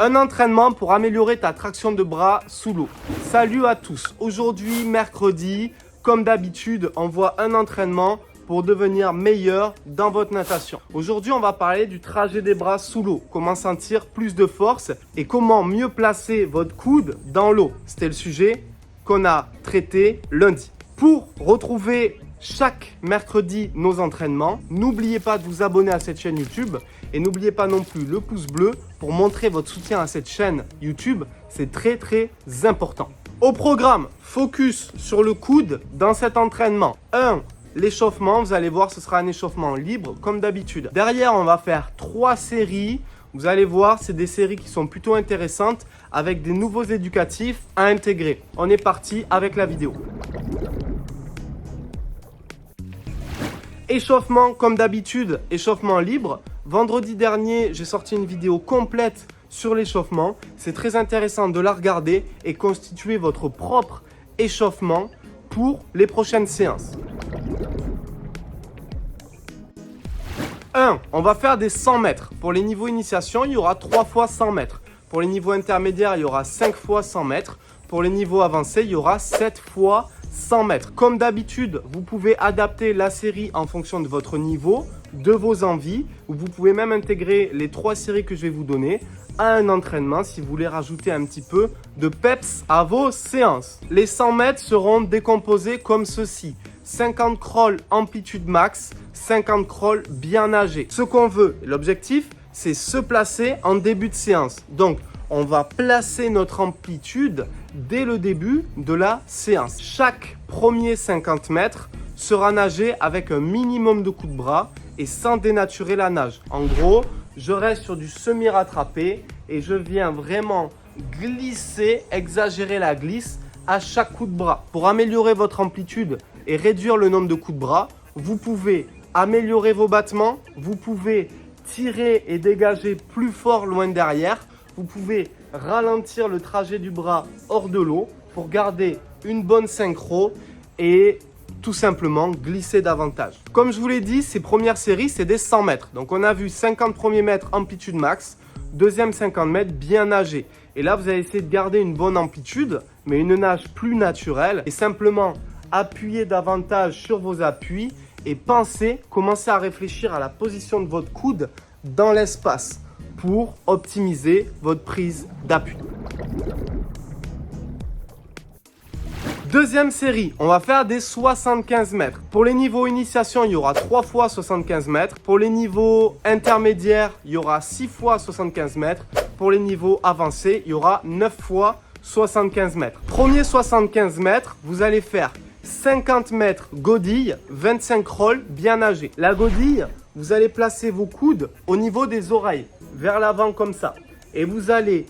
Un entraînement pour améliorer ta traction de bras sous l'eau. Salut à tous. Aujourd'hui, mercredi, comme d'habitude, on voit un entraînement pour devenir meilleur dans votre natation. Aujourd'hui, on va parler du trajet des bras sous l'eau. Comment sentir plus de force et comment mieux placer votre coude dans l'eau. C'était le sujet qu'on a traité lundi. Pour retrouver chaque mercredi nos entraînements, n'oubliez pas de vous abonner à cette chaîne YouTube et n'oubliez pas non plus le pouce bleu pour montrer votre soutien à cette chaîne YouTube. C'est très important. Au programme, focus sur le coude dans cet entraînement. 1. L'échauffement, vous allez voir, ce sera un échauffement libre comme d'habitude. Derrière, on va faire 3 séries. Vous allez voir, c'est des séries qui sont plutôt intéressantes avec des nouveaux éducatifs à intégrer. On est parti avec la vidéo. Échauffement comme d'habitude, échauffement libre. Vendredi dernier, j'ai sorti une vidéo complète sur l'échauffement. C'est très intéressant de la regarder et constituer votre propre échauffement pour les prochaines séances. 1. On va faire des 100 mètres. Pour les niveaux initiation, il y aura 3 fois 100 mètres. Pour les niveaux intermédiaires, il y aura 5 fois 100 mètres. Pour les niveaux avancés, il y aura 7 fois 100 mètres. Comme d'habitude, vous pouvez adapter la série en fonction de votre niveau, de vos envies. Vous pouvez même intégrer les 3 séries que je vais vous donner à un entraînement si vous voulez rajouter un petit peu de peps à vos séances. Les 100 mètres seront décomposés comme ceci. 50 crawls amplitude max, 50 crawls bien nagés. Ce qu'on veut, l'objectif, c'est se placer en début de séance. Donc, on va placer notre amplitude dès le début de la séance. Chaque premier 50 mètres sera nagé avec un minimum de coups de bras et sans dénaturer la nage. En gros, je reste sur du semi-rattrapé et je viens vraiment glisser, exagérer la glisse à chaque coup de bras. Pour améliorer votre amplitude et réduire le nombre de coups de bras, vous pouvez améliorer vos battements, vous pouvez tirer et dégager plus fort loin derrière. Vous pouvez ralentir le trajet du bras hors de l'eau pour garder une bonne synchro et tout simplement glisser davantage. Comme je vous l'ai dit, ces premières séries, c'est des 100 mètres. Donc, on a vu 50 premiers mètres amplitude max, deuxième 50 mètres bien nagé. Et là, vous allez essayer de garder une bonne amplitude, mais une nage plus naturelle et simplement appuyer davantage sur vos appuis et commencez à réfléchir à la position de votre coude dans l'espace pour optimiser votre prise d'appui. Deuxième série, on va faire des 75 mètres. Pour les niveaux initiation, il y aura 3 fois 75 mètres. Pour les niveaux intermédiaires, il y aura 6 fois 75 mètres. Pour les niveaux avancés, il y aura 9 fois 75 mètres. Premier 75 mètres, vous allez faire 50 mètres godille, 25 crawls bien nagés. La godille, vous allez placer vos coudes au niveau des oreilles, vers l'avant comme ça. Et vous allez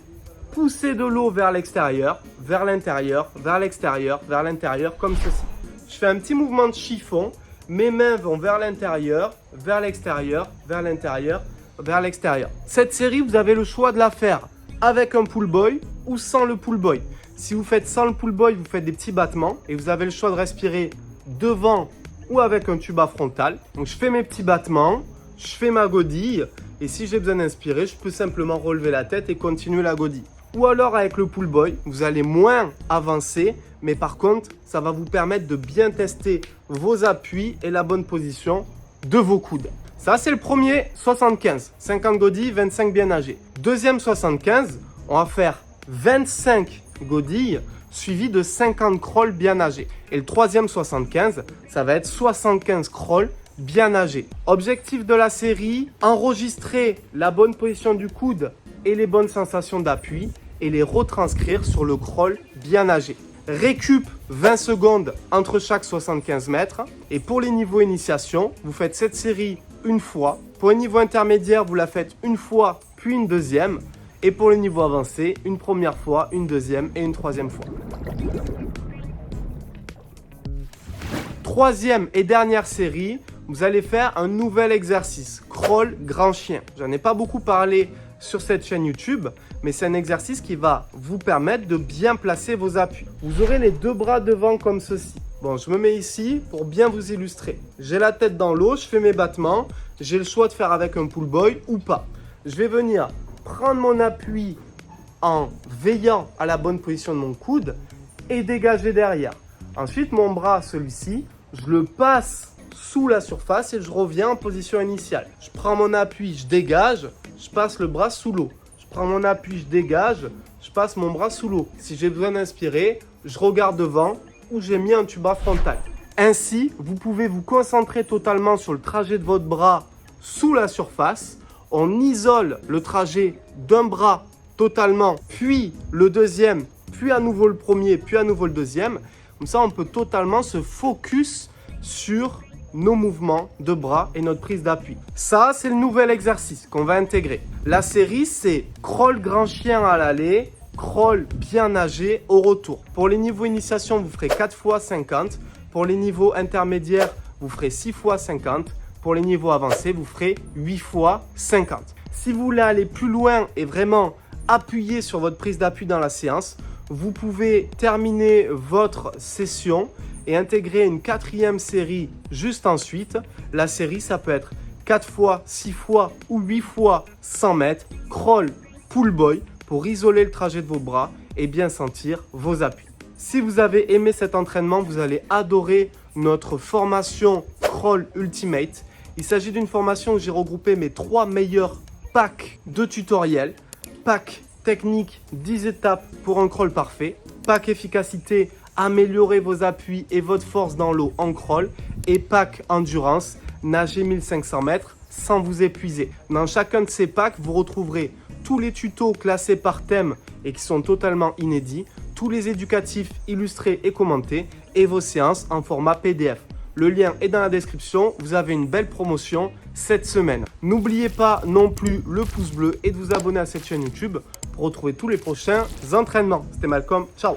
pousser de l'eau vers l'extérieur, vers l'intérieur, vers l'extérieur, vers l'intérieur, comme ceci. Je fais un petit mouvement de chiffon. Mes mains vont vers l'intérieur, vers l'extérieur, vers l'intérieur, vers l'extérieur. Cette série, vous avez le choix de la faire avec un pull boy ou sans le pull boy. Si vous faites sans le pull boy, vous faites des petits battements et vous avez le choix de respirer devant ou avec un tuba frontal. Donc, je fais mes petits battements, je fais ma godille et si j'ai besoin d'inspirer, je peux simplement relever la tête et continuer la godille. Ou alors avec le pull boy, vous allez moins avancer, mais par contre, ça va vous permettre de bien tester vos appuis et la bonne position de vos coudes. Ça, c'est le premier 75. 50 godilles, 25 bien nagés. Deuxième 75, on va faire 25 godilles suivi de 50 crawls bien nagés. Et le troisième 75, ça va être 75 crawls bien nagés. Objectif de la série, enregistrer la bonne position du coude et les bonnes sensations d'appui et les retranscrire sur le crawl bien nagé. Récup 20 secondes entre chaque 75 mètres. Et pour les niveaux initiation, vous faites cette série une fois. Pour les niveaux intermédiaires, vous la faites une fois puis une deuxième. Et pour le niveau avancé, une première fois, une deuxième et une troisième fois. Troisième et dernière série, vous allez faire un nouvel exercice, crawl grand chien. J'en ai pas beaucoup parlé sur cette chaîne YouTube, mais c'est un exercice qui va vous permettre de bien placer vos appuis. Vous aurez les deux bras devant comme ceci. Bon, je me mets ici pour bien vous illustrer. J'ai la tête dans l'eau, je fais mes battements. J'ai le choix de faire avec un pull boy ou pas. Je vais venir prendre mon appui en veillant à la bonne position de mon coude et dégager derrière. Ensuite, mon bras, celui-ci, je le passe sous la surface et je reviens en position initiale. Je prends mon appui, je dégage, je passe le bras sous l'eau. Je prends mon appui, je dégage, je passe mon bras sous l'eau. Si j'ai besoin d'inspirer, je regarde devant où j'ai mis un tuba frontal. Ainsi, vous pouvez vous concentrer totalement sur le trajet de votre bras sous la surface. On isole le trajet d'un bras totalement, puis le deuxième, puis à nouveau le premier, puis à nouveau le deuxième. Comme ça, on peut totalement se focus sur nos mouvements de bras et notre prise d'appui. Ça, c'est le nouvel exercice qu'on va intégrer. La série, c'est crawl grand chien à l'aller, crawl bien nager au retour. Pour les niveaux initiation, vous ferez 4 fois 50. Pour les niveaux intermédiaires, vous ferez 6 fois 50. Pour les niveaux avancés, vous ferez 8 fois 50. Si vous voulez aller plus loin et vraiment appuyer sur votre prise d'appui dans la séance, vous pouvez terminer votre session et intégrer une 4e série juste ensuite. La série, ça peut être 4 fois, 6 fois ou 8 fois 100 mètres, crawl, pull boy, pour isoler le trajet de vos bras et bien sentir vos appuis. Si vous avez aimé cet entraînement, vous allez adorer notre formation Crawl Ultimate. Il s'agit d'une formation où j'ai regroupé mes 3 meilleurs packs de tutoriels. Pack technique 10 étapes pour un crawl parfait. Pack efficacité, améliorer vos appuis et votre force dans l'eau en crawl. Et pack endurance, nager 1500 mètres sans vous épuiser. Dans chacun de ces packs, vous retrouverez tous les tutos classés par thème et qui sont totalement inédits, tous les éducatifs illustrés et commentés et vos séances en format PDF. Le lien est dans la description, vous avez une belle promotion cette semaine. N'oubliez pas non plus le pouce bleu et de vous abonner à cette chaîne YouTube pour retrouver tous les prochains entraînements. C'était Malcolm, ciao!